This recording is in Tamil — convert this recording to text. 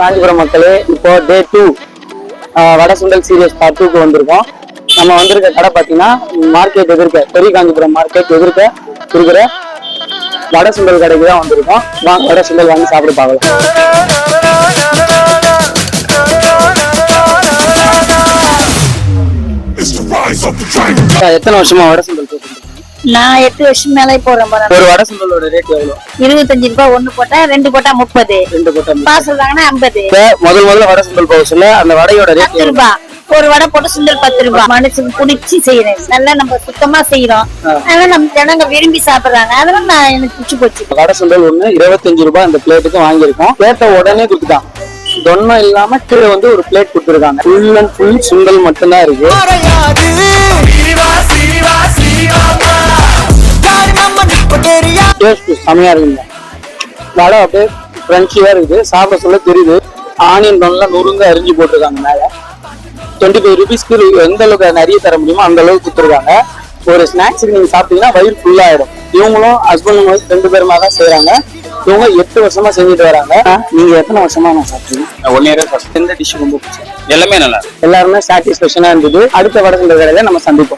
காஞ்சிபுரம் மக்களே, இப்போ டே 2 வடை சுண்டல் சீரியஸ் பார்ட் 2க்கு வந்திருக்கோம். நம்ம வந்திருக்க கடை பார்த்தீங்கன்னா மார்க்கெட் எதிர்க்க, பெரிய காஞ்சிபுரம் மார்க்கெட் எதிர்க்க இருக்கிற வடை சுண்டல் கடைக்கு தான் வந்திருக்கோம். வடை சுண்டல் வாங்கி சாப்பிட்டு பார்க்கலாம். எத்தனை வருஷமா வடை சுண்டல் போட்டுருக்கீங்க? நான் 8 வருஷம் மேலே போறேன். ஒரு வடை சுண்டலோட ரேட் எவ்வளவு? 25 ரூபாய். ஒண்ணு போட்டா 2 போட்டா 30. 2 போட்டா பார்சல் வாங்கினா 50. முதல்ல வடை சுண்டல் போக சொல்ல அந்த வடையோட ரேட் 10 ரூபாய். ஒரு வடை போட்டு சுண்டல் 10 ரூபாய். மனுஷன் புடிச்சு செய்யறேன், நல்லா நம்ம சுத்தமா செய்யறோம். அதனால நம்ம ஜனங்க விரும்பி சாப்பிடுறாங்க. அதனால நான் எனக்கு பிடிச்சு போச்சு. வடை சுண்டல் ஒண்ணு 25 ரூபாய் அந்த பிளேட்டுக்கு வாங்கியிருக்கோம். கேட்ட உடனே கொடுத்துட்டான். தொன்மை இல்லாம கீழே வந்து ஒரு பிளேட் கொடுத்துருக்காங்க. ஃபுல் அண்ட் ஃபுல் சுண்டல் மட்டும்தான் இருக்கு. டேஸ்ட் செமையா இருக்குங்க. வடை அப்படியே கிரன்ச்சியா இருக்குது, சாப்பிட சொல்ல தெரியுது. ஆனியன் நல்லா நொறுங்க அரிஞ்சு போட்டிருக்காங்க. மேல 25 ரூபீஸ்க்கு எந்த அளவுக்கு நிறைய தர முடியுமோ அந்த அளவுக்கு கொடுத்துருக்காங்க. ஒரு ஸ்நாக்ஸுக்கு நீங்க சாப்பிட்டீங்கன்னா வயிறு ஃபுல்லா ஆயிடும். இவங்களும் ஹஸ்பண்ட் ஒய்ஃப் 2 பேருமா தான் செய்யறாங்க. இவங்க 8 வருஷமா செஞ்சுட்டு வராங்க. நீங்க எத்தனை வருஷமா நான் சாப்பிட்டீங்க? 1 இயர் ஃபர்ஸ்ட். எந்த டிஷ் ரொம்ப பிடிச்சது? எல்லாமே நல்லா எல்லாருமே சாட்டிஸ்பேக்ஷனா இருந்தது. அடுத்த வடை சுண்டல் கடையில நம்ம சந்திப்போம்.